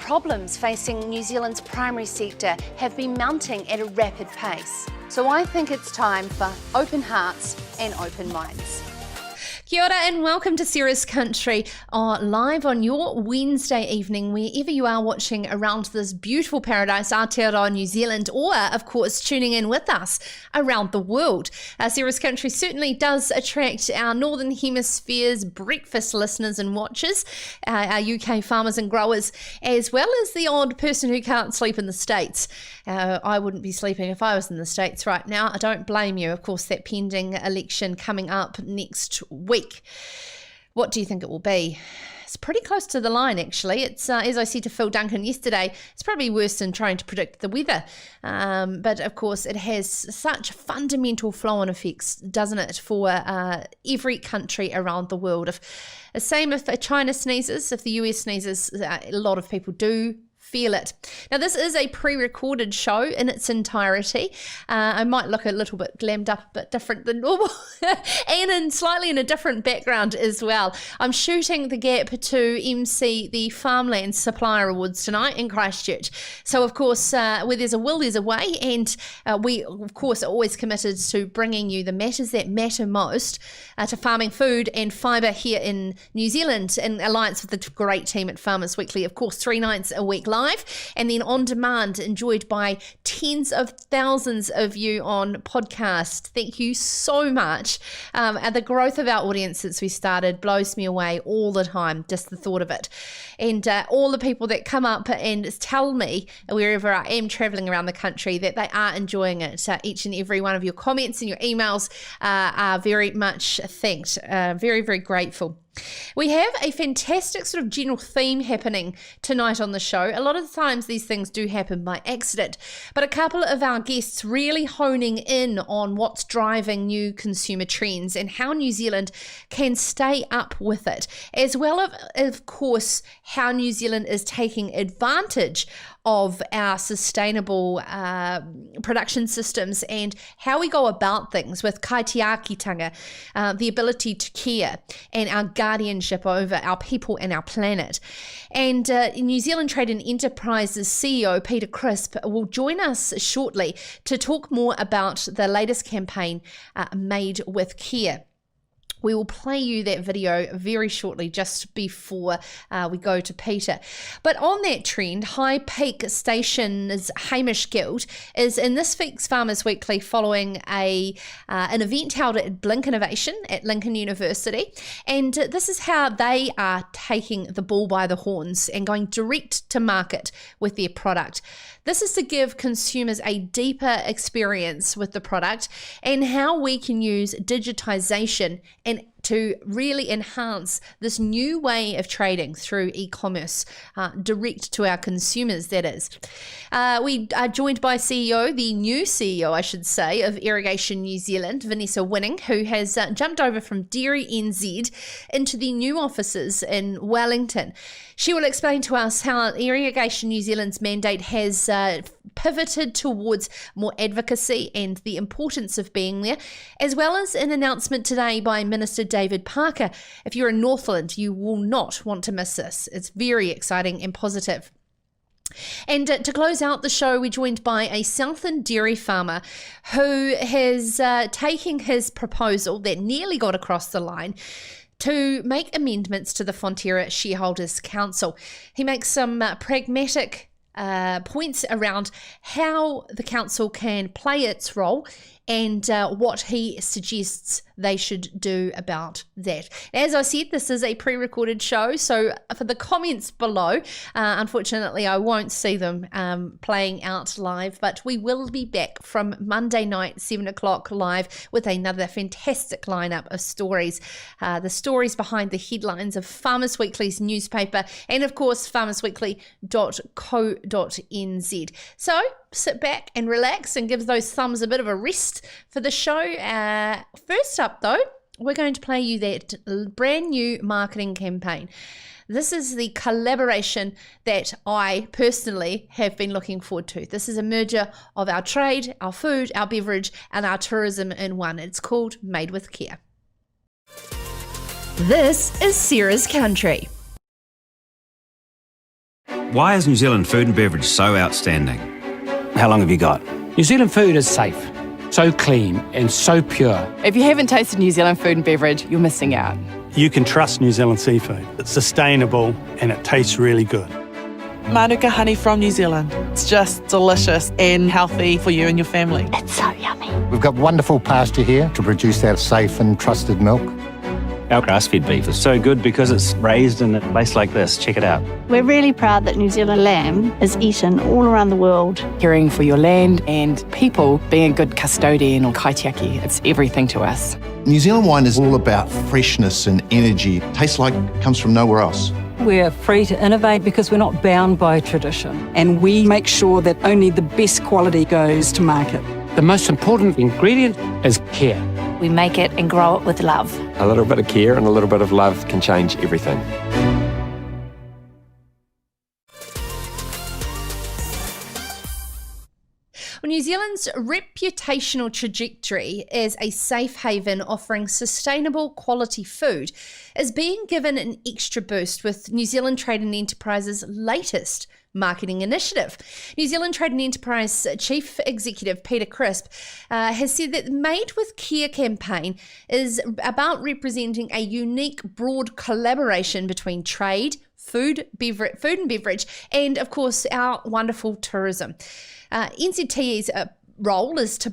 problems facing New Zealand's primary sector have been mounting at a rapid pace. So I think it's time for open hearts and open minds. Kia ora and welcome to Sarah's Country, live on your Wednesday evening, wherever you are watching around this beautiful paradise, Aotearoa, New Zealand, or of course tuning in with us around the world. Sarah's Country certainly does attract our Northern Hemisphere's breakfast listeners and watchers, our UK farmers and growers, as well as the odd person who can't sleep in the States. I wouldn't be sleeping if I was in the States right now. I don't blame you. Of course, that pending election coming up next week. What do you think it will be? It's pretty close to the line, actually. It's, as I said to Phil Duncan yesterday, it's probably worse than trying to predict the weather. But of course, it has such fundamental flow-on effects, doesn't it, for every country around the world. Same if China sneezes, if the US sneezes, a lot of people do feel it. Now, this is a pre-recorded show in its entirety. I might look a little bit glammed up, a bit different than normal, and slightly in a different background as well. I'm shooting the gap to MC the Farmland Supplier Awards tonight in Christchurch. So, of course, where there's a will, there's a way, and we, of course, are always committed to bringing you the matters that matter most to farming, food and fibre here in New Zealand, in alliance with the great team at Farmers Weekly. Of course, 3 nights a week live, and then on demand, enjoyed by tens of thousands of you on podcast. Thank you so much. The growth of our audience since we started blows me away all the time, just the thought of it. And all the people that come up and tell me wherever I am traveling around the country that they are enjoying it. Each and every one of your comments and your emails are very much thanked. Very, very grateful. We have a fantastic sort of general theme happening tonight on the show. A lot of the times these things do happen by accident, but a couple of our guests really honing in on what's driving new consumer trends and how New Zealand can stay up with it, as well as, of course, how New Zealand is taking advantage of our sustainable production systems and how we go about things with kaitiakitanga, the ability to care and our guardianship over our people and our planet. And New Zealand Trade and Enterprises CEO Peter Chrisp will join us shortly to talk more about the latest campaign, Made with Care. We will play you that video very shortly, just before we go to Peter. But on that trend, High Peak Station's Hamish Guild is in this week's Farmers Weekly following an event held at Blink Innovation at Lincoln University. And this is how they are taking the bull by the horns and going direct to market with their product. This is to give consumers a deeper experience with the product and how we can use digitization and to really enhance this new way of trading through e-commerce, direct to our consumers, that is. We are joined by the new CEO, I should say, of Irrigation New Zealand, Vanessa Winning, who has jumped over from Dairy NZ into the new offices in Wellington. She will explain to us how Irrigation New Zealand's mandate has pivoted towards more advocacy and the importance of being there, as well as an announcement today by Minister David Parker. If you're in Northland, you will not want to miss this. It's very exciting and positive. And to close out the show, we're joined by a Southland Dairy farmer who has taken his proposal that nearly got across the line to make amendments to the Fonterra Shareholders Council. He makes some pragmatic points around how the council can play its role and what he suggests they should do about that. As I said, this is a pre-recorded show, so for the comments below, unfortunately I won't see them playing out live, but we will be back from Monday night, 7 o'clock live with another fantastic lineup of stories. The stories behind the headlines of Farmers Weekly's newspaper and of course farmersweekly.co.nz. So sit back and relax and give those thumbs a bit of a rest for the show. First up though, we're going to play you that brand new marketing campaign. This is the collaboration that I personally have been looking forward to. This is a merger of our trade, our food, our beverage, and our tourism in one. It's called Made with Care. This is Sarah's Country. Why is New Zealand food and beverage so outstanding? How long have you got? New Zealand food is safe, so clean and so pure. If you haven't tasted New Zealand food and beverage, you're missing out. You can trust New Zealand seafood. It's sustainable and it tastes really good. Manuka honey from New Zealand. It's just delicious and healthy for you and your family. It's so yummy. We've got wonderful pasture here to produce that safe and trusted milk. Our grass-fed beef is so good because it's raised in a place like this. Check it out. We're really proud that New Zealand lamb is eaten all around the world. Caring for your land and people, being a good custodian or kaitiaki, it's everything to us. New Zealand wine is all about freshness and energy. It tastes like it comes from nowhere else. We're free to innovate because we're not bound by tradition. And we make sure that only the best quality goes to market. The most important ingredient is care. We make it and grow it with love. A little bit of care and a little bit of love can change everything. Well, New Zealand's reputational trajectory as a safe haven offering sustainable quality food is being given an extra boost with New Zealand Trade and Enterprise's latest marketing initiative. New Zealand Trade and Enterprise Chief Executive Peter Chrisp has said that the Made with Care campaign is about representing a unique, broad collaboration between trade, food and beverage, and of course our wonderful tourism. NZTE's role is to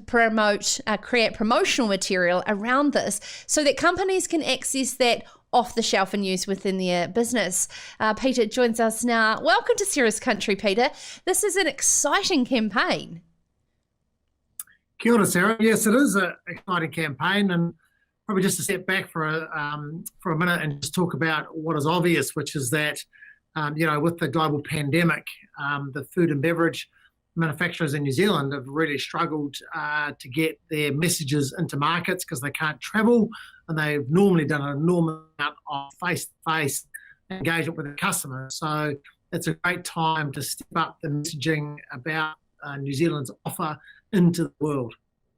create promotional material around this so that companies can access that off-the-shelf and use within their business. Peter joins us now. Welcome to Sarah's Country, Peter. This is an exciting campaign. Kia ora, Sarah. Yes, it is an exciting campaign, and probably just to step back for a minute and just talk about what is obvious, which is that, with the global pandemic, the food and beverage manufacturers in New Zealand have really struggled to get their messages into markets because they can't travel, and they've normally done an enormous amount of face-to-face engagement with the customer. So it's a great time to step up the messaging about New Zealand's offer into the world.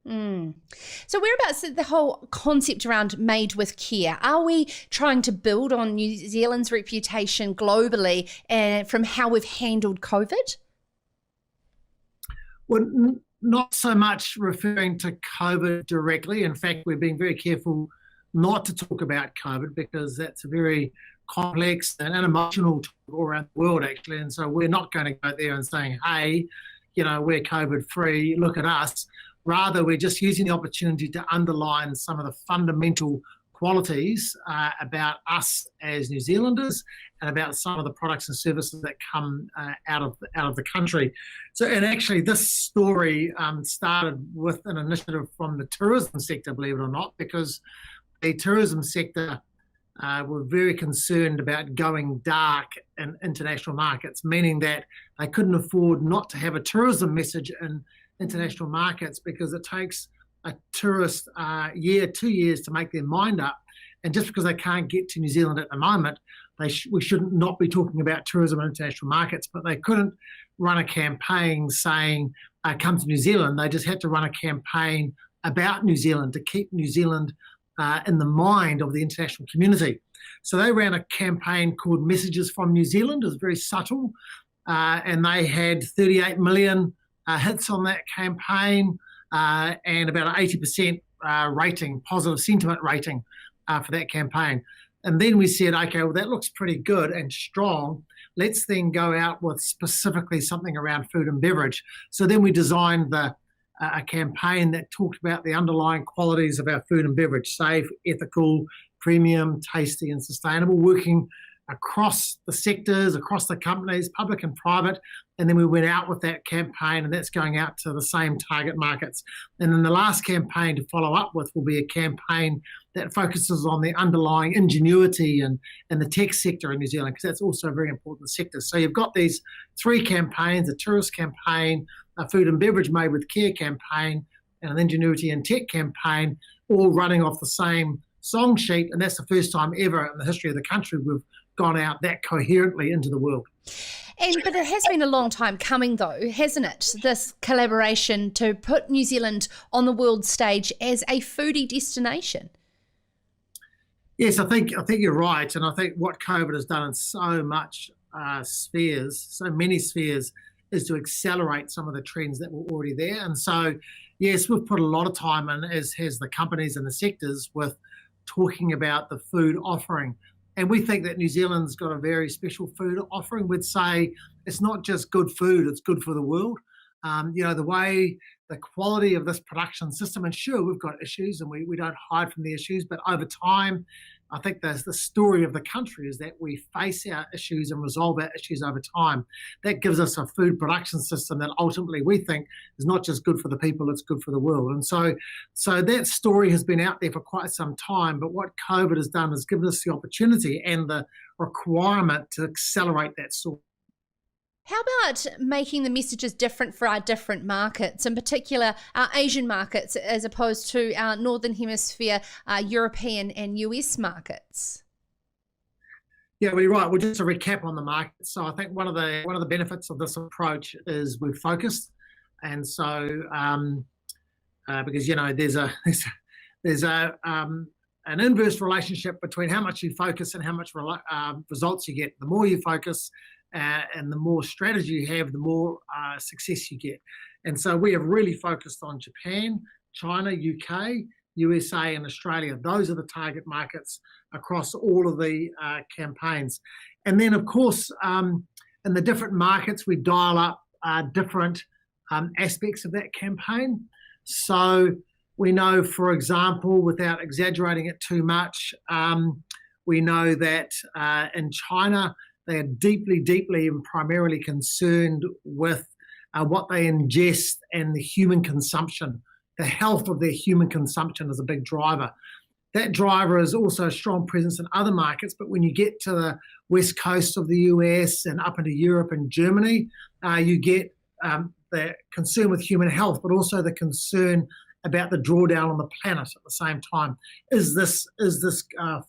So whereabouts the whole concept around Made with Care? Are we trying to build on New Zealand's reputation globally and from how we've handled COVID? Well, not so much referring to COVID directly. In fact, we're being very careful not to talk about COVID because that's a very complex and emotional topic all around the world, actually. And so we're not going to go there and saying, hey, we're COVID free, look at us. Rather, we're just using the opportunity to underline some of the fundamental qualities about us as New Zealanders and about some of the products and services that come out of the country. So, and actually this story started with an initiative from the tourism sector, believe it or not, because the tourism sector were very concerned about going dark in international markets, meaning that they couldn't afford not to have a tourism message in international markets because it takes a tourist 2 years to make their mind up. And just because they can't get to New Zealand at the moment, we shouldn't not be talking about tourism in international markets, but they couldn't run a campaign saying, come to New Zealand. They just had to run a campaign about New Zealand to keep New Zealand in the mind of the international community. So they ran a campaign called Messages from New Zealand. It was very subtle, and they had 38 million hits on that campaign and about an 80% rating, positive sentiment rating for that campaign. And then we said, okay, well, that looks pretty good and strong. Let's then go out with specifically something around food and beverage. So then we designed a campaign that talked about the underlying qualities of our food and beverage: safe, ethical, premium, tasty, and sustainable, working across the sectors, across the companies, public and private. And then we went out with that campaign, and that's going out to the same target markets. And then the last campaign to follow up with will be a campaign that focuses on the underlying ingenuity and the tech sector in New Zealand, because that's also a very important sector. So you've got these three campaigns: a tourist campaign, a food and beverage Made with Care campaign, and an ingenuity and tech campaign, all running off the same song sheet. And that's the first time ever in the history of the country we've gone out that coherently into the world. But it has been a long time coming, though, hasn't it? This collaboration to put New Zealand on the world stage as a foodie destination. Yes, I think you're right, and I think what COVID has done so much spheres, so many spheres, is to accelerate some of the trends that were already there. And so, yes, we've put a lot of time in, as has the companies and the sectors, with talking about the food offering. And we think that New Zealand's got a very special food offering. We'd say it's not just good food, it's good for the world. The quality of this production system, and sure, we've got issues and we don't hide from the issues, but over time, I think the story of the country is that we face our issues and resolve our issues over time. That gives us a food production system that ultimately we think is not just good for the people, it's good for the world. And so that story has been out there for quite some time, but what COVID has done is given us the opportunity and the requirement to accelerate that story. How about making the messages different for our different markets, in particular our Asian markets, as opposed to our Northern Hemisphere, European and US markets? Yeah, well, you're right. Well, just to recap on the market. So I think one of the benefits of this approach is we're focused, and so because there's an inverse relationship between how much you focus and how much results you get. The more you focus, and the more strategy you have, the more success you get. And so we have really focused on Japan, China, UK, USA and Australia. Those are the target markets across all of the campaigns. And then, of course, in the different markets, we dial up different aspects of that campaign. So we know, for example, without exaggerating it too much, we know that in China, they are deeply, deeply and primarily concerned with what they ingest and the human consumption. The health of their human consumption is a big driver. That driver is also a strong presence in other markets, but when you get to the west coast of the US and up into Europe and Germany, you get the concern with human health, but also the concern about the drawdown on the planet at the same time. Is this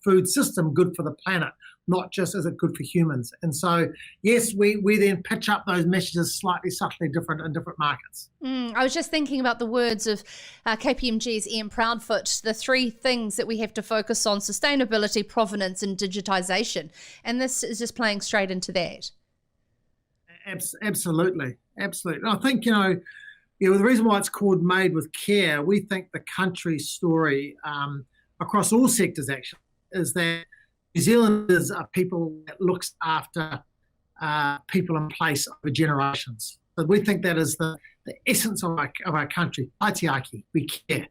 food system good for the planet? Not just is it good for humans? And so, yes, we then pitch up those messages slightly subtly different in different markets. I was just thinking about the words of KPMG's Ian Proudfoot, the three things that we have to focus on: sustainability, provenance and digitisation. And this is just playing straight into that. Absolutely. I think, the reason why it's called Made with Care, we think the country's story across all sectors actually is that New Zealanders are people that looks after people in place over generations. So we think that is the essence of our country. Aitiaki, we care.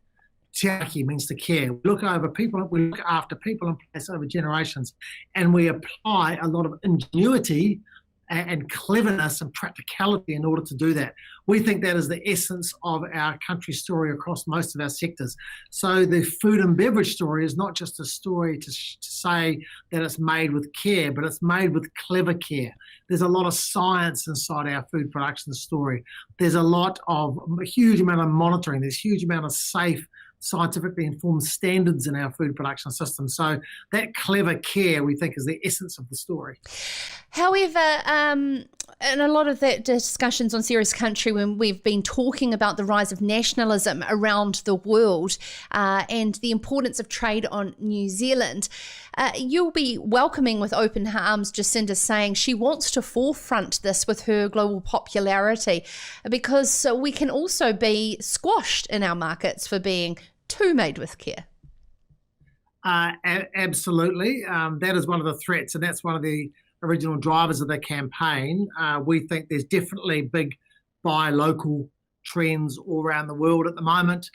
Tiaki means to care. We look after people in place over generations, and we apply a lot of ingenuity and cleverness and practicality in order to do that. We think that is the essence of our country story across most of our sectors. So the food and beverage story is not just a story to say that it's made with care, but it's made with clever care. There's a lot of science inside our food production story. There's a huge amount of monitoring. There's a huge amount of safe, scientifically informed standards in our food production system. So that clever care, we think, is the essence of the story. However, in a lot of the discussions on Serious Country, when we've been talking about the rise of nationalism around the world and the importance of trade on New Zealand, you'll be welcoming with open arms Jacinda saying she wants to forefront this with her global popularity, because we can also be squashed in our markets for being too made with care. Absolutely. That is one of the threats, and that's one of the original drivers of the campaign. We think there's definitely big buy local trends all around the world at the moment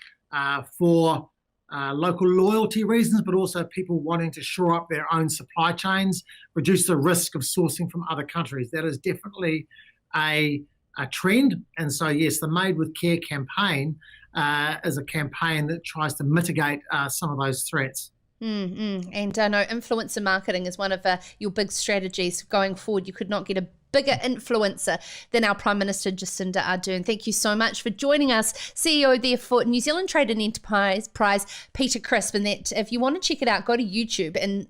for local loyalty reasons, but also people wanting to shore up their own supply chains, reduce the risk of sourcing from other countries. That is definitely a trend. And so, yes, the Made with Care campaign is a campaign that tries to mitigate some of those threats. And I know influencer marketing is one of your big strategies going forward. You could not get a bigger influencer than our Prime Minister Jacinda Ardern. Thank you so much for joining us. CEO there for New Zealand Trade and Enterprise, Peter Chrisp. And that if you want to check it out, go to YouTube and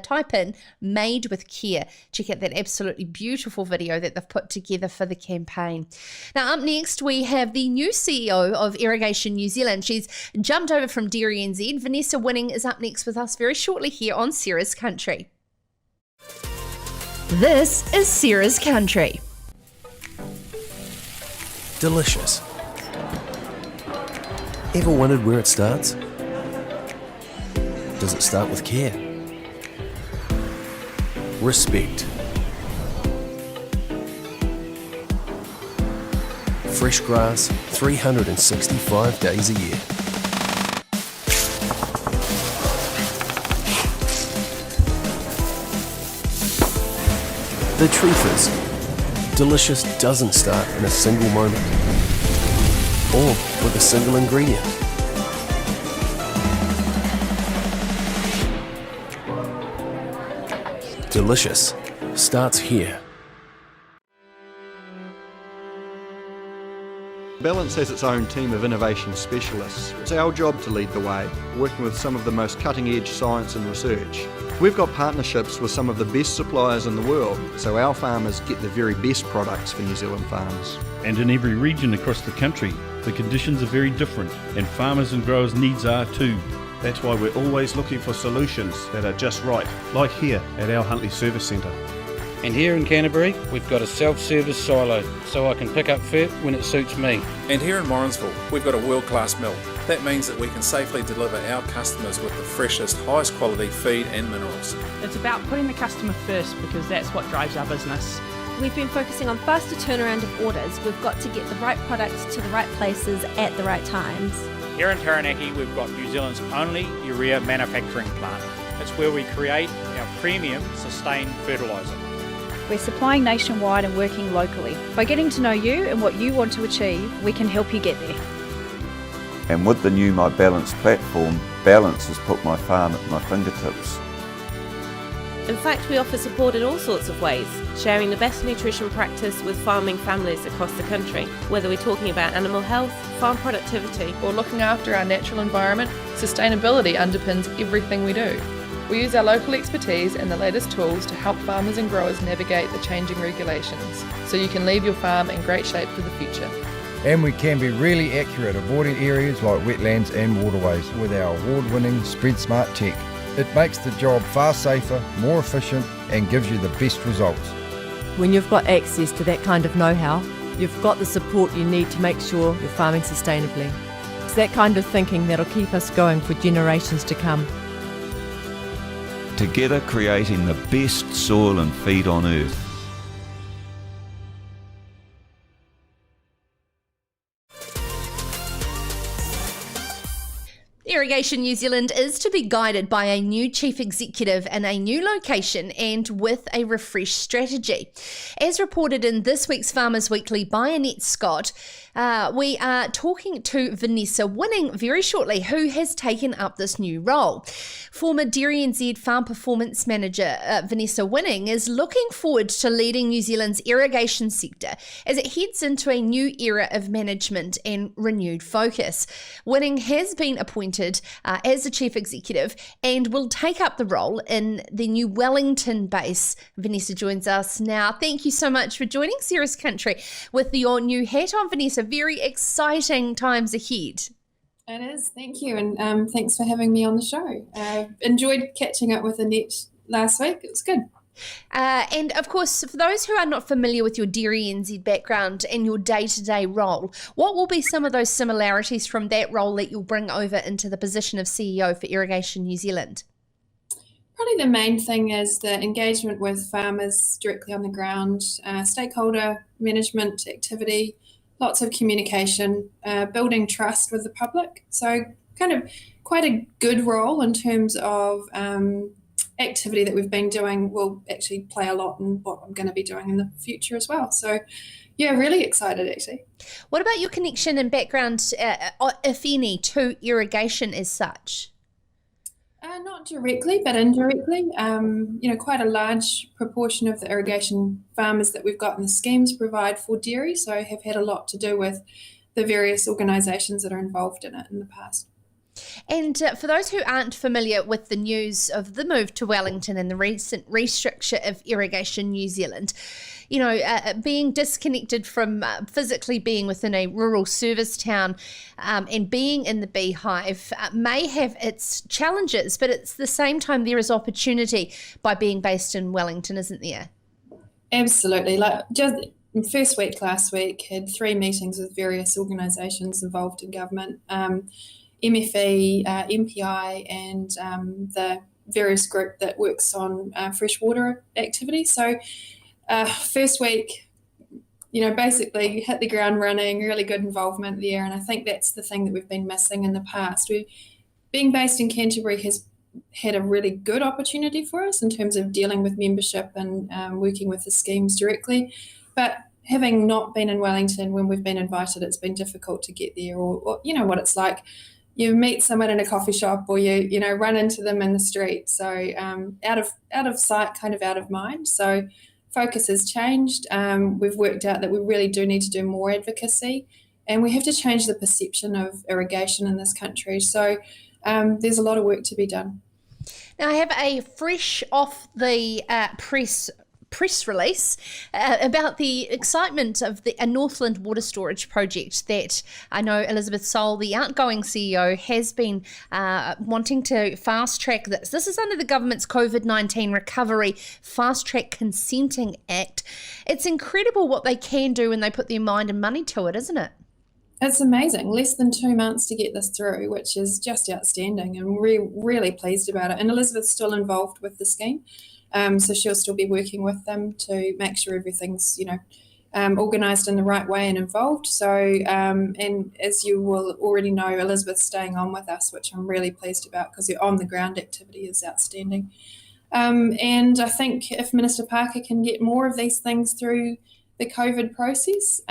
type in Made with Care. Check out that absolutely beautiful video that they've put together for the campaign. Now up next we have the new CEO of Irrigation New Zealand. She's jumped over from Dairy NZ. Vanessa Winning is up next with us very shortly here on Serious Country. This is Sarah's Country. Delicious. Ever wondered where it starts? Does it start with care? Respect. Fresh grass, 365 days a year. The truth is, delicious doesn't start in a single moment or with a single ingredient. Delicious starts here. Balance has its own team of innovation specialists. It's our job to lead the way, working with some of the most cutting-edge science and research. We've got partnerships with some of the best suppliers in the world, so our farmers get the very best products for New Zealand farms. And in every region across the country, the conditions are very different, and farmers and growers' needs are too. That's why we're always looking for solutions that are just right, like here at our Huntly Service Centre. And here in Canterbury, we've got a self-service silo, so I can pick up fat when it suits me. And here in Morrinsville, we've got a world-class mill. That means that we can safely deliver our customers with the freshest, highest quality feed and minerals. It's about putting the customer first because that's what drives our business. We've been focusing on faster turnaround of orders. We've got to get the right products to the right places at the right times. Here in Taranaki, we've got New Zealand's only urea manufacturing plant. It's where we create our premium sustained fertiliser. We're supplying nationwide and working locally. By getting to know you and what you want to achieve, we can help you get there. And with the new My Balance platform, Balance has put my farm at my fingertips. In fact, we offer support in all sorts of ways, sharing the best nutrition practice with farming families across the country. Whether we're talking about animal health, farm productivity, or looking after our natural environment, sustainability underpins everything we do. We use our local expertise and the latest tools to help farmers and growers navigate the changing regulations, so you can leave your farm in great shape for the future. And we can be really accurate, avoiding areas like wetlands and waterways with our award-winning Spread Smart tech. It makes the job far safer, more efficient, and gives you the best results. When you've got access to that kind of know-how, you've got the support you need to make sure you're farming sustainably. It's that kind of thinking that'll keep us going for generations to come. Together creating the best soil and feed on earth. Irrigation New Zealand is to be guided by a new chief executive in a new location and with a refreshed strategy. As reported in this week's Farmers Weekly by Annette Scott, we are talking to Vanessa Winning very shortly, who has taken up this new role. Former DairyNZ Farm Performance Manager Vanessa Winning is looking forward to leading New Zealand's irrigation sector as it heads into a new era of management and renewed focus. Winning has been appointed as the Chief Executive and will take up the role in the new Wellington base. Vanessa joins us now. Thank you so much for joining Sarah's Country with your new hat on, Vanessa. Very exciting times ahead. It is, thank you, and thanks for having me on the show. Enjoyed catching up with Annette last week. It was good. And of course, for those who are not familiar with your DairyNZ background and your day-to-day role, what will be some of those similarities from that role that you'll bring over into the position of CEO for Irrigation New Zealand? Probably the main thing is the engagement with farmers directly on the ground, stakeholder management activity, lots of communication, building trust with the public. So kind of quite a good role in terms of activity that we've been doing will actually play a lot in what I'm going to be doing in the future as well. So yeah, really excited actually. What about your connection and background, if any, to irrigation as such? Not directly, but indirectly. Quite a large proportion of the irrigation farmers that we've got in the schemes provide for dairy, so I have had a lot to do with the various organisations that are involved in it in the past. And for those who aren't familiar with the news of the move to Wellington and the recent restructure of Irrigation New Zealand, being disconnected from physically being within a rural service town and being in the beehive may have its challenges, but at the same time there is opportunity by being based in Wellington, isn't there? Absolutely. Like just first week last week, had 3 meetings with various organisations involved in government, MFE, MPI, and the various group that works on freshwater activity. So first week, basically hit the ground running, really good involvement there. And I think that's the thing that we've been missing in the past. Being based in Canterbury has had a really good opportunity for us in terms of dealing with membership and working with the schemes directly. But having not been in Wellington when we've been invited, it's been difficult to get there, or you know what it's like. You meet someone in a coffee shop, or you run into them in the street. So out of sight, kind of out of mind. So focus has changed. We've worked out that we really do need to do more advocacy, and we have to change the perception of irrigation in this country. So there's a lot of work to be done. Now, I have a fresh off the press release about the excitement of the Northland water storage project that I know Elizabeth Soul, the outgoing CEO, has been wanting to fast track this. This is under the government's COVID-19 Recovery Fast Track Consenting Act. It's incredible what they can do when they put their mind and money to it, isn't it? It's amazing. Less than 2 months to get this through, which is just outstanding, and we're really pleased about it. And Elizabeth's still involved with the scheme, so she'll still be working with them to make sure everything's, organised in the right way and involved. So, and as you will already know, Elizabeth's staying on with us, which I'm really pleased about because the on-the-ground activity is outstanding. And I think if Minister Parker can get more of these things through the COVID process,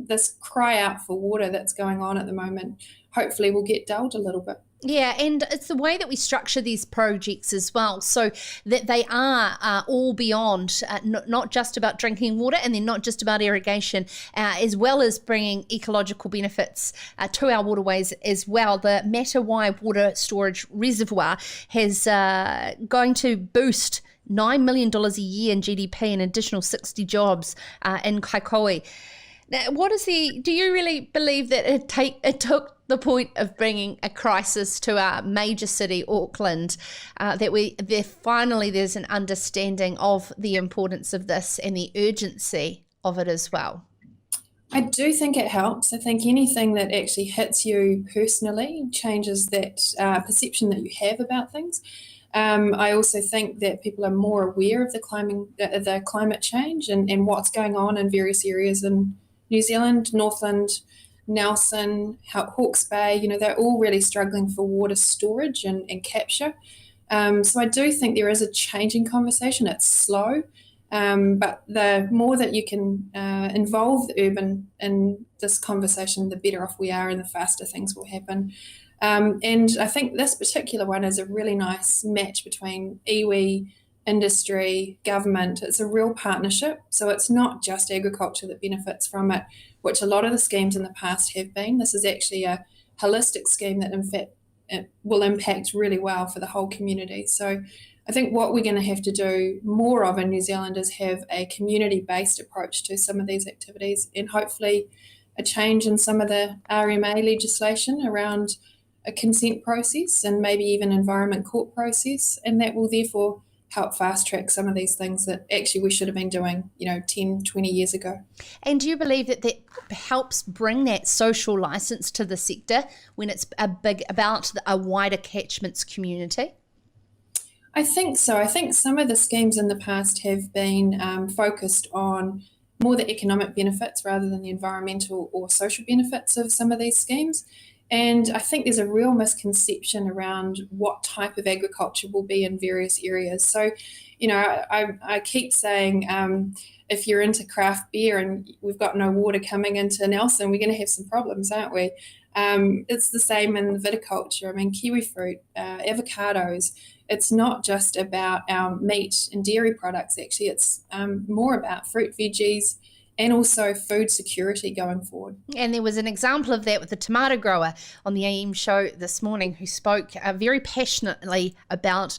this cry out for water that's going on at the moment, hopefully will get dulled a little bit. Yeah, and it's the way that we structure these projects as well, so that they are all beyond, not just about drinking water, and then not just about irrigation, as well as bringing ecological benefits to our waterways as well. The Matawai Water Storage Reservoir has going to boost $9 million a year in GDP and additional 60 jobs in Kaikoui. Now, do you really believe that it took the point of bringing a crisis to our major city, Auckland, there's an understanding of the importance of this and the urgency of it as well? I do think it helps. I think anything that actually hits you personally changes that perception that you have about things. I also think that people are more aware of the climate change and what's going on in various areas in New Zealand, Northland, Nelson, Hawke's Bay. They're all really struggling for water storage and capture. So I do think there is a changing conversation. It's slow, but the more that you can involve the urban in this conversation, the better off we are and the faster things will happen. And I think this particular one is a really nice match between iwi, industry, government. It's a real partnership. So it's not just agriculture that benefits from it, which a lot of the schemes in the past have been. This is actually a holistic scheme that in fact it will impact really well for the whole community. So I think what we're going to have to do more of in New Zealand is have a community-based approach to some of these activities, and hopefully a change in some of the RMA legislation around a consent process and maybe even environment court process, and that will therefore help fast track some of these things that actually we should have been doing 10, 20 years ago. And do you believe that helps bring that social license to the sector when it's about a wider catchments community? I think so. I think some of the schemes in the past have been focused on more the economic benefits rather than the environmental or social benefits of some of these schemes. And I think there's a real misconception around what type of agriculture will be in various areas. So, I keep saying if you're into craft beer and we've got no water coming into Nelson, we're going to have some problems, aren't we? It's the same in viticulture. I mean, kiwi fruit, avocados. It's not just about our meat and dairy products, actually. It's more about fruit, veggies, and also food security going forward. And there was an example of that with the tomato grower on the AM show this morning who spoke very passionately about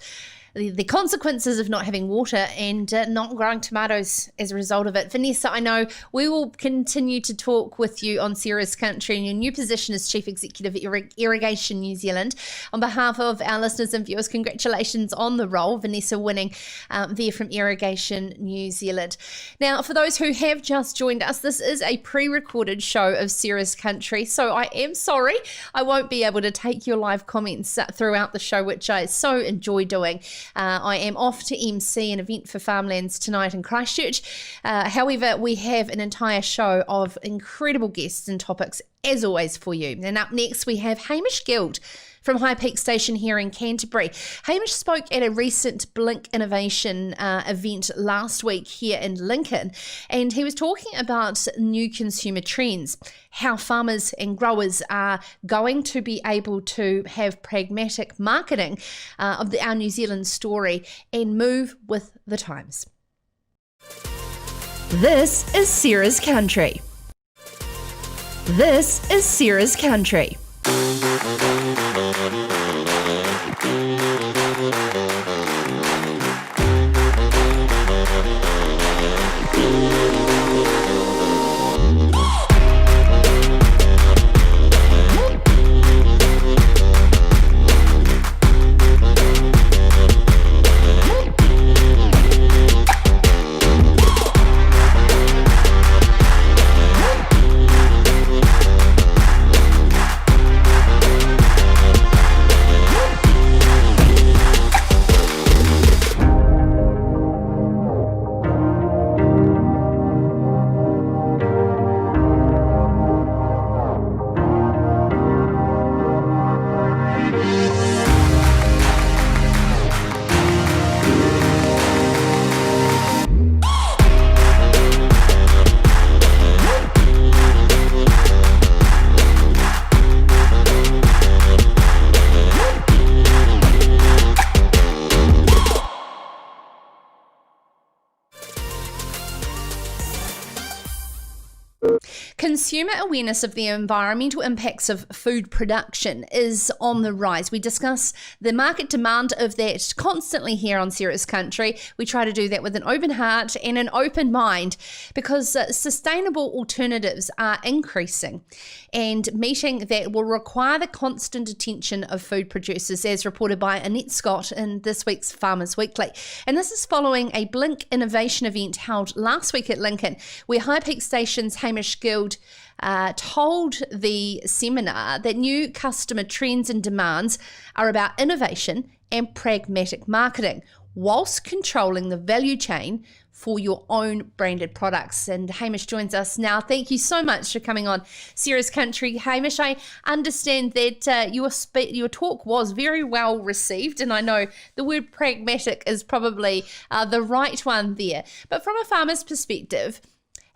the consequences of not having water and not growing tomatoes as a result of it. Vanessa, I know we will continue to talk with you on Ceres Country in your new position as Chief Executive at Irrigation New Zealand. On behalf of our listeners and viewers, congratulations on the role, Vanessa Winning there from Irrigation New Zealand. Now, for those who have just joined us, this is a pre-recorded show of Ceres Country, so I am sorry I won't be able to take your live comments throughout the show, which I so enjoy doing. I am off to MC an event for Farmlands tonight in Christchurch. However, we have an entire show of incredible guests and topics, as always, for you. And up next, we have Hamish Guild from High Peak Station here in Canterbury. Hamish spoke at a recent Blink Innovation event last week here in Lincoln, and he was talking about new consumer trends, how farmers and growers are going to be able to have pragmatic marketing of our New Zealand story and move with the times. This is Ceres Country. This is Ceres Country. Consumer awareness of the environmental impacts of food production is on the rise. We discuss the market demand of that constantly here on Ceres Country. We try to do that with an open heart and an open mind because sustainable alternatives are increasing and meeting that will require the constant attention of food producers, as reported by Annette Scott in this week's Farmers Weekly. And this is following a Blink Innovation event held last week at Lincoln, where High Peak Station's Hamish Guild told the seminar that new customer trends and demands are about innovation and pragmatic marketing, whilst controlling the value chain for your own branded products. And Hamish joins us now. Thank you so much for coming on Ceres Country. Hamish, I understand that your talk was very well received, and I know the word pragmatic is probably the right one there. But from a farmer's perspective,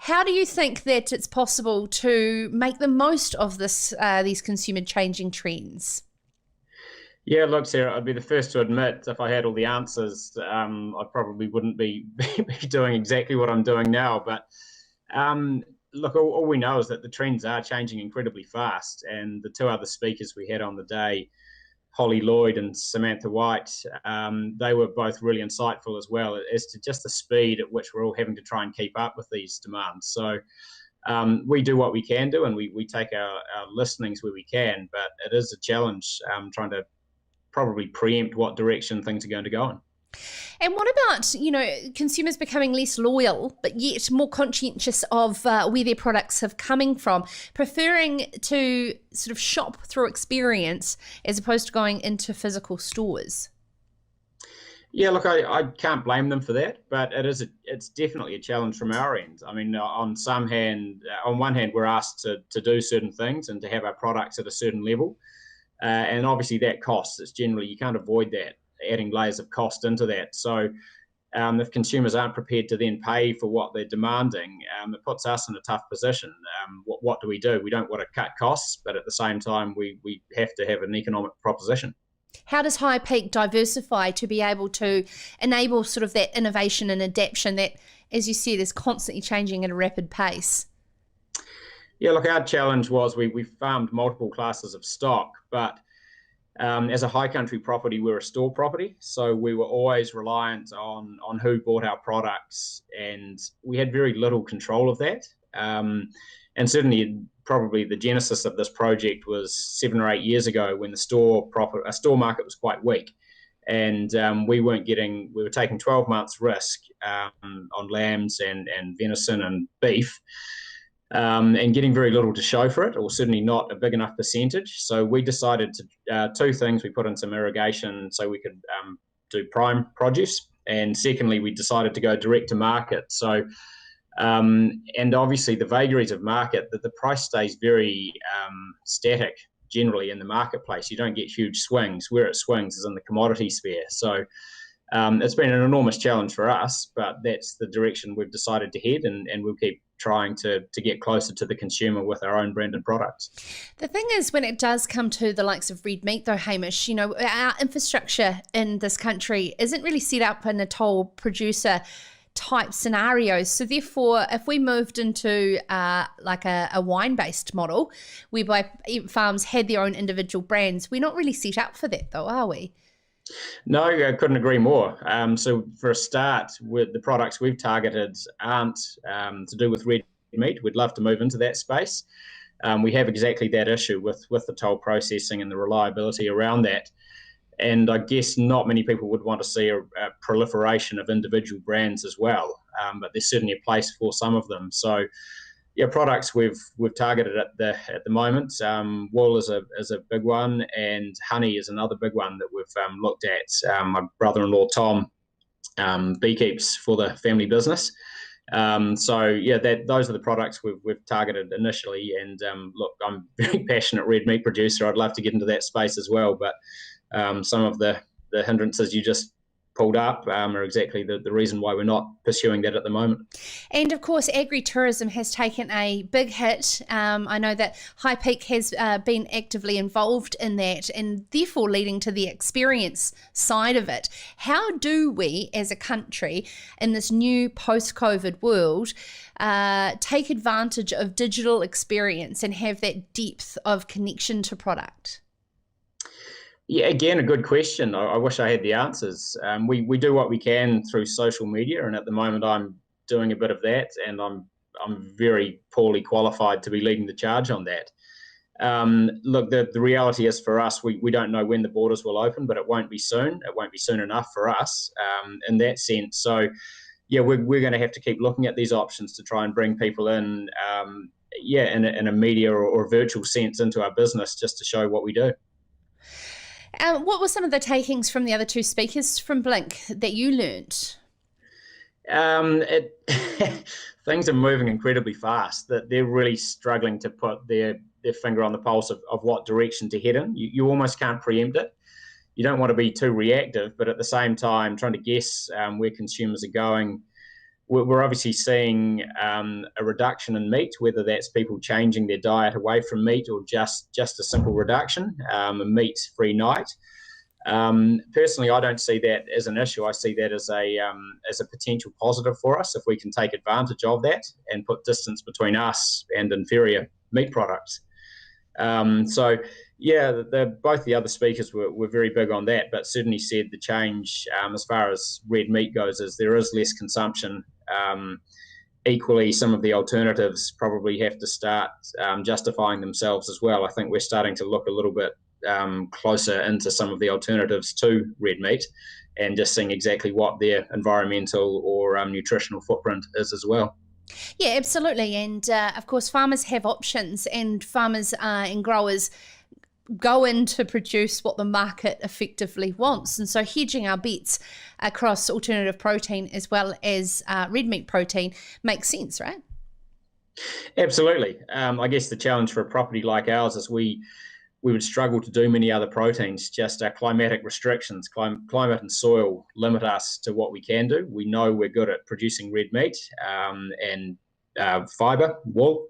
how do you think that it's possible to make the most of these consumer changing trends? Yeah, look, Sarah, I'd be the first to admit if I had all the answers, I probably wouldn't be doing exactly what I'm doing now. But look, all we know is that the trends are changing incredibly fast. And the two other speakers we had on the day, Holly Lloyd and Samantha White, they were both really insightful as well as to just the speed at which we're all having to try and keep up with these demands. So we do what we can do, and we take our listenings where we can, but it is a challenge trying to probably preempt what direction things are going to go in. And what about, consumers becoming less loyal, but yet more conscientious of where their products have coming from, preferring to sort of shop through experience as opposed to going into physical stores? Yeah, look, I can't blame them for that, but it's definitely a challenge from our end. I mean, on one hand, we're asked to do certain things and to have our products at a certain level. And obviously that costs. It's generally, you can't avoid that, adding layers of cost into that. So if consumers aren't prepared to then pay for what they're demanding, it puts us in a tough position. What do? We don't want to cut costs, but at the same time, we have to have an economic proposition. How does High Peak diversify to be able to enable sort of that innovation and adaptation that, as you said, is constantly changing at a rapid pace? Yeah, look, our challenge was we farmed multiple classes of stock, but As a high country property, we're a store property, so we were always reliant on who bought our products, and we had very little control of that. And certainly, probably the genesis of this project was 7 or 8 years ago when the store market was quite weak, and we were taking 12 months risk on lambs and venison and beef. And getting very little to show for it, or certainly not a big enough percentage. So we decided to two things. We put in some irrigation so we could do prime produce, and secondly, we decided to go direct to market. So, and obviously the vagaries of market, that the price stays very static generally in the marketplace. You don't get huge swings. Where it swings is in the commodity sphere. So it's been an enormous challenge for us, but that's the direction we've decided to head, and we'll keep trying to get closer to the consumer with our own branded products. The thing is, when it does come to the likes of red meat, though, Hamish, our infrastructure in this country isn't really set up in a toll producer type scenarios. So therefore, if we moved into like a wine-based model, whereby farms had their own individual brands, we're not really set up for that, though, are we? No, I couldn't agree more. So for a start, with the products we've targeted aren't to do with red meat. We'd love to move into that space. We have exactly that issue with the toll processing and the reliability around that. And I guess not many people would want to see a proliferation of individual brands as well, but there's certainly a place for some of them. So yeah, products we've targeted at the moment. Wool is a big one, and honey is another big one that we've looked at. My brother-in-law Tom beekeeps for the family business. So yeah, those are the products we've targeted initially. And look, I'm a very passionate red meat producer. I'd love to get into that space as well, but some of the hindrances you just pulled up are exactly the reason why we're not pursuing that at the moment. And of course, agri-tourism has taken a big hit. I know that High Peak has been actively involved in that, and therefore leading to the experience side of it. How do we as a country in this new post-COVID world take advantage of digital experience and have that depth of connection to product? Yeah, again, a good question. I wish I had the answers. We do what we can through social media, and at the moment I'm doing a bit of that, and I'm very poorly qualified to be leading the charge on that. Look, the reality is for us, we don't know when the borders will open, but it won't be soon. It won't be soon enough for us in that sense. So yeah, we're going to have to keep looking at these options to try and bring people in, in a media or virtual sense into our business, just to show what we do. What were some of the takings from the other two speakers from Blink that you learnt? Things are moving incredibly fast. That they're really struggling to put their finger on the pulse of what direction to head in. You almost can't preempt it. You don't want to be too reactive, but at the same time, trying to guess where consumers are going. We're obviously seeing a reduction in meat, whether that's people changing their diet away from meat or just a simple reduction, a meat-free night. Personally, I don't see that as an issue. I see that as a potential positive for us if we can take advantage of that and put distance between us and inferior meat products. So yeah, both the other speakers were very big on that, but certainly said the change as far as red meat goes is there is less consumption. Equally, some of the alternatives probably have to start justifying themselves as well. I think we're starting to look a little bit closer into some of the alternatives to red meat and just seeing exactly what their environmental or nutritional footprint is as well. Yeah, absolutely. And of course, farmers have options, and farmers and growers go in to produce what the market effectively wants. And so hedging our bets across alternative protein as well as red meat protein makes sense, right? Absolutely. I guess the challenge for a property like ours is we would struggle to do many other proteins. Just our climatic restrictions, climate and soil limit us to what we can do. We know we're good at producing red meat and fibre, wool.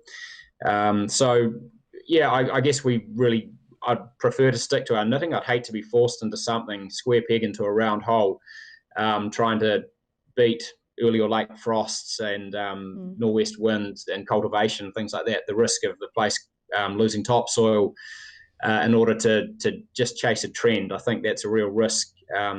So yeah, I guess I'd prefer to stick to our knitting. I'd hate to be forced into something square peg into a round hole, trying to beat early or late frosts and northwest winds and cultivation, things like that. The risk of the place losing topsoil, in order to just chase a trend. I think that's a real risk.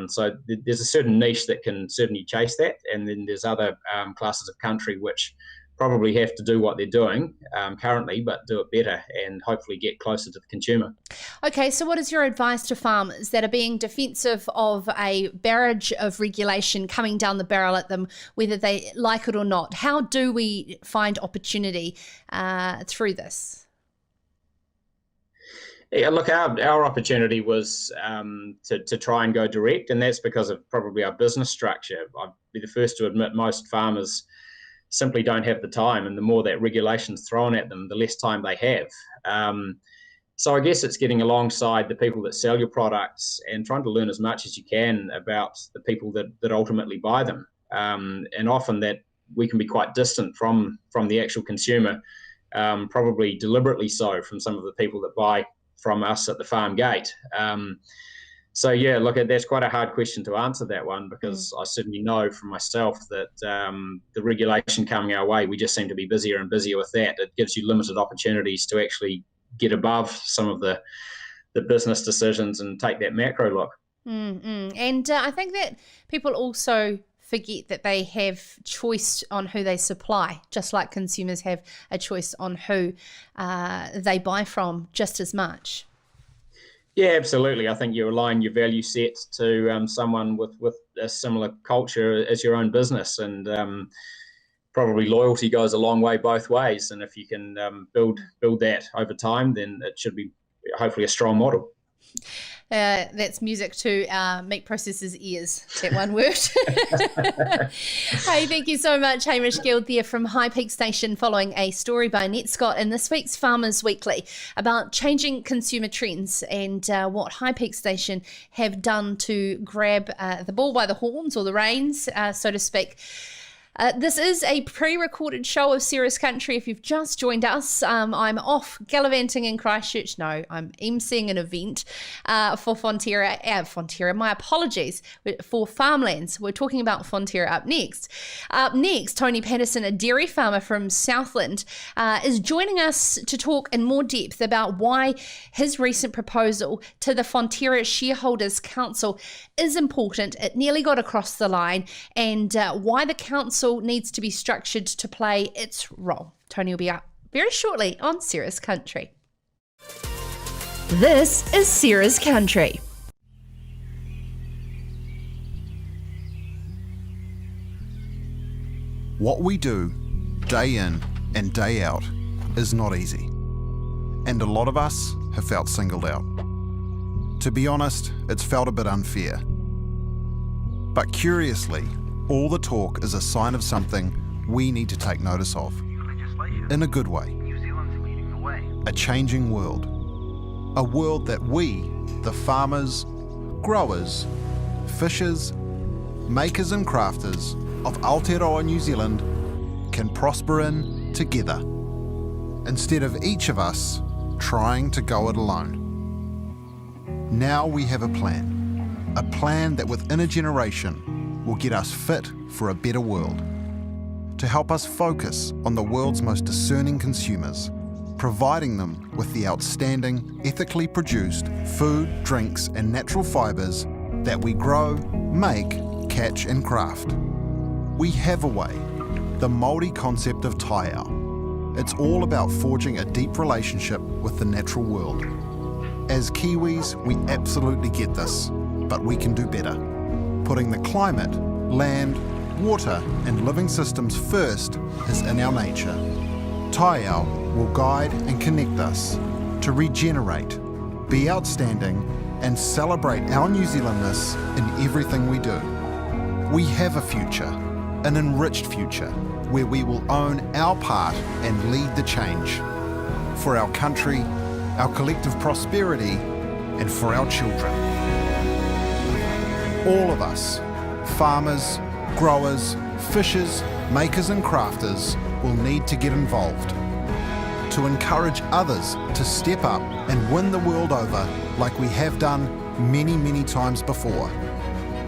So there's a certain niche that can certainly chase that, and then there's other classes of country which probably have to do what they're doing currently, but do it better and hopefully get closer to the consumer. Okay, so what is your advice to farmers that are being defensive of a barrage of regulation coming down the barrel at them, whether they like it or not? How do we find opportunity through this? Yeah, look, our opportunity was to try and go direct, and that's because of probably our business structure. I'd be the first to admit most farmers simply don't have the time, and the more that regulation's thrown at them, the less time they have. So I guess it's getting alongside the people that sell your products and trying to learn as much as you can about the people that ultimately buy them. And often that we can be quite distant from the actual consumer, probably deliberately so, from some of the people that buy from us at the farm gate. So yeah, look, that's quite a hard question to answer, that one, because I certainly know from myself that the regulation coming our way, we just seem to be busier and busier with that. It gives you limited opportunities to actually get above some of the business decisions and take that macro look. And I think that people also forget that they have choice on who they supply, just like consumers have a choice on who they buy from just as much. Yeah, absolutely. I think you align your value set to someone with a similar culture as your own business, and probably loyalty goes a long way both ways. And if you can build that over time, then it should be hopefully a strong model. That's music to meat processors' ears, that one word. Hey, thank you so much, Hamish Guild there from High Peak Station, following a story by Ned Scott in this week's Farmers Weekly about changing consumer trends and what High Peak Station have done to grab the bull by the horns, or the reins, so to speak. This is a pre-recorded show of Sarah's Country. If you've just joined us, I'm off gallivanting in Christchurch. No, I'm emceeing an event for Fonterra. My apologies, for Farmlands. We're talking about Fonterra up next. Up next, Tony Paterson, a dairy farmer from Southland, is joining us to talk in more depth about why his recent proposal to the Fonterra Shareholders Council is important. It nearly got across the line, and why the council needs to be structured to play its role. Tony will be up very shortly on Sarah's Country. This is Sarah's Country. What we do day in and day out is not easy, and a lot of us have felt singled out. To be honest, it's felt a bit unfair. But curiously, all the talk is a sign of something we need to take notice of. In a good way. A changing world. A world that we, the farmers, growers, fishers, makers and crafters of Aotearoa New Zealand can prosper in together, instead of each of us trying to go it alone. Now we have a plan that within a generation will get us fit for a better world, to help us focus on the world's most discerning consumers, providing them with the outstanding, ethically produced food, drinks and natural fibres that we grow, make, catch and craft. We have a way, the Māori concept of taiao. It's all about forging a deep relationship with the natural world. As Kiwis, we absolutely get this, but we can do better. Putting the climate, land, water and living systems first is in our nature. Taiao will guide and connect us to regenerate, be outstanding and celebrate our New Zealandness in everything we do. We have a future, an enriched future, where we will own our part and lead the change. For our country, our collective prosperity and for our children. All of us, farmers, growers, fishers, makers and crafters will need to get involved to encourage others to step up and win the world over like we have done many, many times before.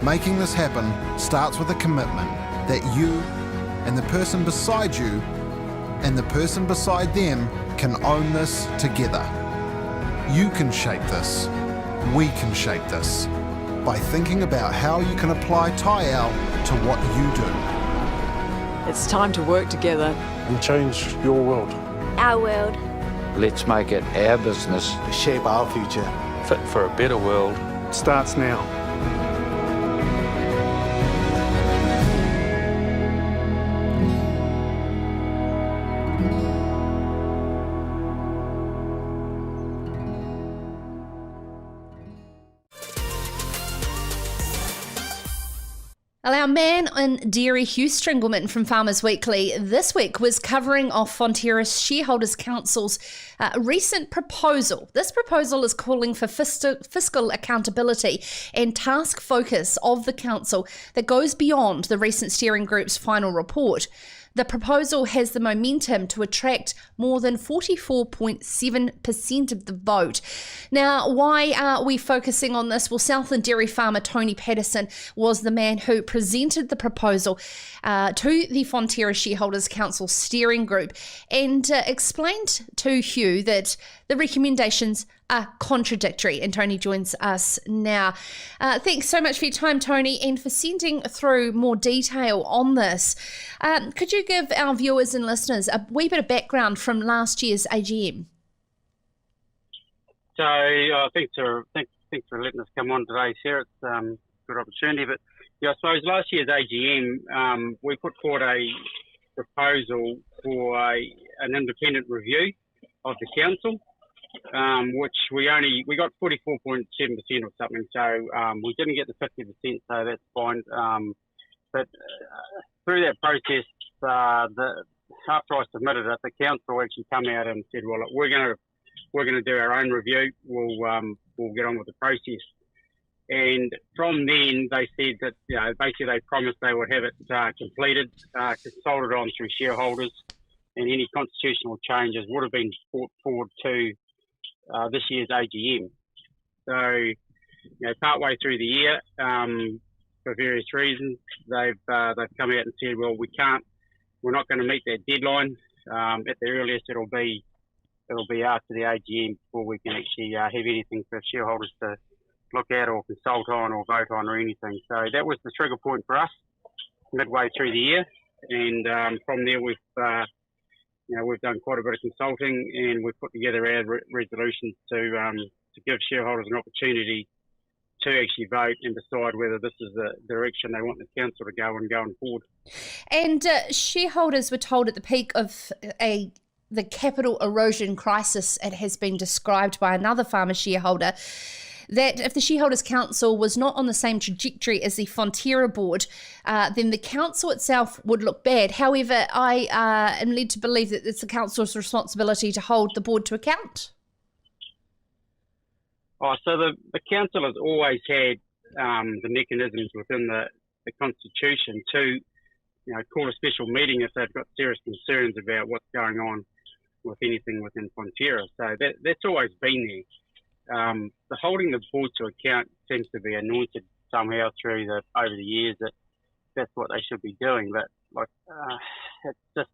Making this happen starts with a commitment that you and the person beside you and the person beside them can own this together. You can shape this. We can shape this by thinking about how you can apply tie out to what you do. It's time to work together and change your world. Our world. Let's make it our business to shape our future. Fit for a better world. It starts now. Our man in dairy, Hugh Stringleman from Farmers Weekly, this week was covering off Fonterra Shareholders Council's recent proposal. This proposal is calling for fiscal accountability and task focus of the council that goes beyond the recent steering group's final report. The proposal has the momentum to attract more than 44.7% of the vote. Now, why are we focusing on this? Well, Southland Dairy farmer Tony Paterson was the man who presented the proposal to the Fonterra Shareholders Council steering group and explained to Hugh that the recommendations are contradictory. And Tony joins us now. Thanks so much for your time, Tony, and for sending through more detail on this. Could you give our viewers and listeners a wee bit of background from last year's AGM? So thanks for letting us come on today, Sarah. It's a good opportunity. But yeah, I suppose last year's AGM, we put forward a proposal for an independent review of the council. Which we got 44.7% or something, so we didn't get the 50%, so that's fine. But through that process, after I submitted it, the council actually come out and said, "Well, look, we're going to do our own review. We'll get on with the process." And from then, they said that basically they promised they would have it completed, consulted on through shareholders, and any constitutional changes would have been brought forward to this year's AGM. So, partway through the year, for various reasons, they've come out and said, "Well, we're not going to meet that deadline. At the earliest, it'll be after the AGM before we can actually have anything for shareholders to look at or consult on or vote on or anything." So that was the trigger point for us midway through the year, and from there we've done quite a bit of consulting, and we've put together our resolutions to give shareholders an opportunity to actually vote and decide whether this is the direction they want the council to go in going forward. And shareholders were told at the peak of the capital erosion crisis, it has been described by another farmer shareholder, that if the Shareholders Council was not on the same trajectory as the Fonterra board, then the council itself would look bad. However, I am led to believe that it's the council's responsibility to hold the board to account. So the council has always had the mechanisms within the constitution to call a special meeting if they've got serious concerns about what's going on with anything within Fonterra. So that's always been there. The holding the board to account seems to be anointed somehow over the years that that's what they should be doing. But it's just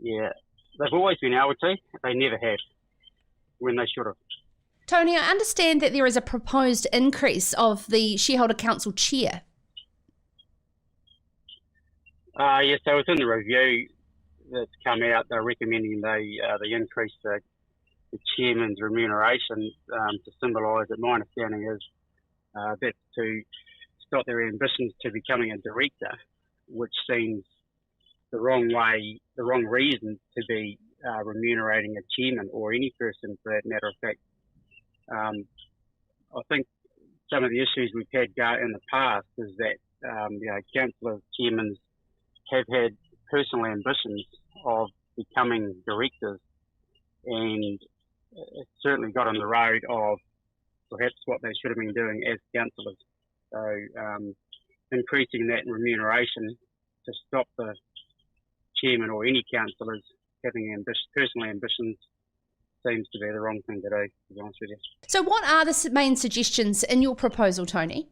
they've always been able to. They never have when they should have. Tony, I understand that there is a proposed increase of the Shareholder Council chair. So within the review that's come out, they're recommending they increase the chairman's remuneration to symbolise that my understanding is that's to stop their ambitions to becoming a director, which seems the wrong reason to be remunerating a chairman or any person for that matter of fact. I think some of the issues we've had in the past is that councillors, chairmen have had personal ambitions of becoming directors, and it's certainly got on the road of perhaps what they should have been doing as councillors. So increasing that remuneration to stop the chairman or any councillors having personal ambitions seems to be the wrong thing to do, to be honest with you. So what are the main suggestions in your proposal, Tony?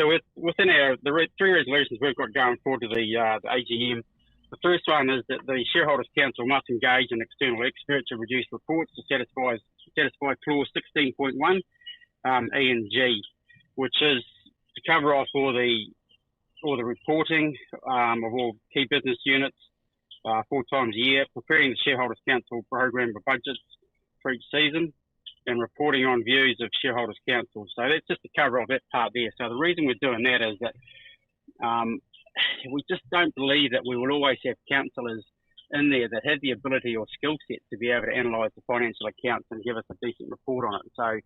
So within the three resolutions we've got going forward to the AGM, The first one is that the Shareholders' Council must engage an external expert to produce reports to satisfy clause 16.1 E and G, which is to cover off all the reporting of all key business units 4 times a year, preparing the Shareholders' Council program of budgets for each season, and reporting on views of Shareholders' Council. So that's just to cover off that part there. So the reason we're doing that is that we just don't believe that we will always have councillors in there that have the ability or skill set to be able to analyse the financial accounts and give us a decent report on it. So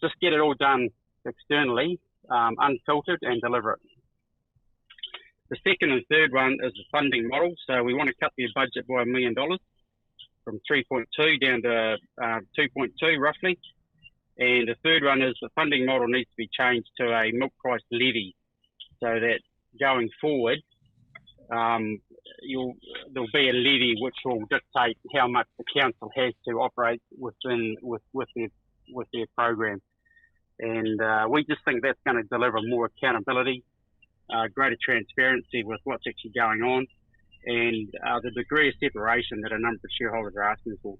just get it all done externally, unfiltered, and deliver it. The second and third one is the funding model. So we want to cut the budget by $1 million from 3.2 down to 2.2 roughly. And the third one is the funding model needs to be changed to a milk price levy, so that going forward, there'll be a levy which will dictate how much the council has to operate with their program. And we just think that's going to deliver more accountability, greater transparency with what's actually going on, and the degree of separation that a number of shareholders are asking for.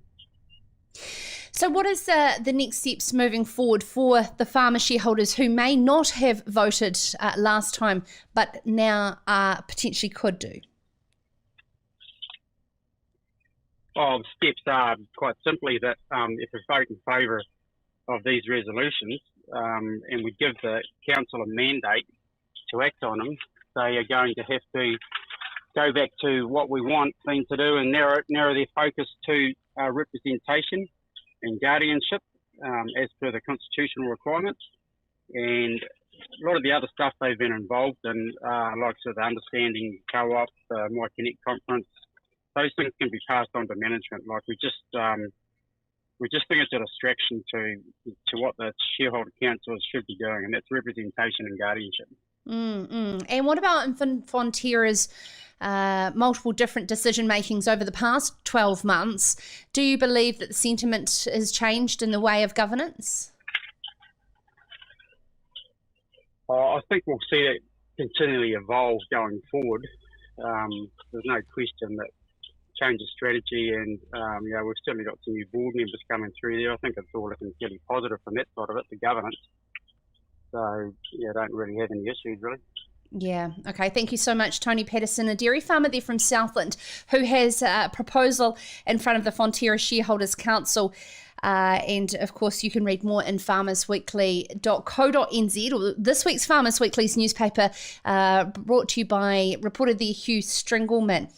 So what is the next steps moving forward for the farmer shareholders who may not have voted last time but now potentially could do? Well, the steps are quite simply that if we vote in favour of these resolutions and we give the council a mandate to act on them, they are going to have to go back to what we want them to do and narrow their focus to representation and guardianship as per the constitutional requirements, and a lot of the other stuff they've been involved in, like sort of the Understanding Co-op, the My Connect conference, those things can be passed on to management. Like we just think it's a distraction to what the shareholder councils should be doing, and that's representation and guardianship. And what about Fonterra's multiple different decision makings over the past 12 months? Do you believe that the sentiment has changed in the way of governance? I think we'll see it continually evolve going forward. There's no question that change of strategy, and we've certainly got some new board members coming through there. I think it's all looking fairly positive from that side of it, the governance. So, I don't really have any issues, really. Yeah, okay. Thank you so much, Tony Paterson, a dairy farmer there from Southland, who has a proposal in front of the Fonterra Shareholders Council. And, of course, you can read more in farmersweekly.co.nz, or this week's Farmers Weekly's newspaper, brought to you by reporter there Hugh Stringleman.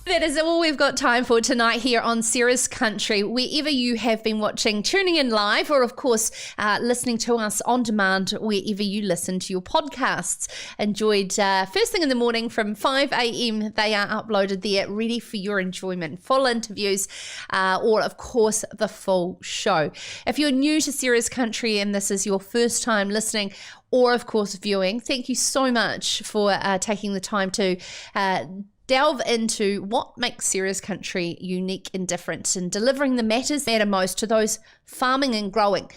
That is all we've got time for tonight here on Sarah's Country. Wherever you have been watching, tuning in live, or of course listening to us on demand wherever you listen to your podcasts. Enjoyed first thing in the morning from 5 a.m. They are uploaded there, ready for your enjoyment. Full interviews, or of course the full show. If you're new to Sarah's Country and this is your first time listening, or of course viewing, thank you so much for taking the time to delve into what makes Sarah's Country unique and different, and delivering the matters that matter most to those farming and growing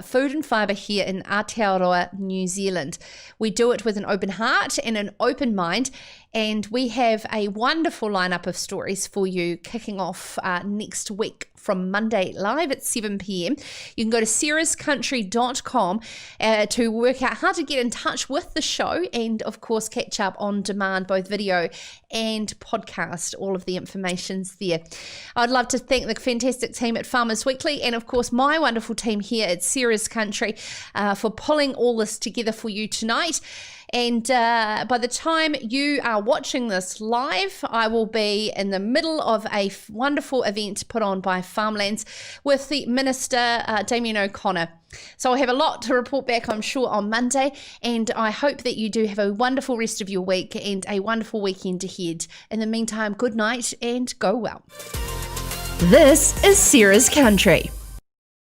food and fibre here in Aotearoa, New Zealand. We do it with an open heart and an open mind, and we have a wonderful lineup of stories for you kicking off next week from Monday live at 7 p.m. You can go to sarahscountry.com to work out how to get in touch with the show, and of course catch up on demand, both video and podcast. All of the information's there. I'd love to thank the fantastic team at Farmers Weekly, and of course my wonderful team here at Sarah's Country for pulling all this together for you tonight. And by the time you are watching this live, I will be in the middle of a wonderful event put on by Farmlands with the Minister, Damien O'Connor. So I'll have a lot to report back, I'm sure, on Monday, and I hope that you do have a wonderful rest of your week and a wonderful weekend ahead. In the meantime, good night and go well. This is Sarah's Country.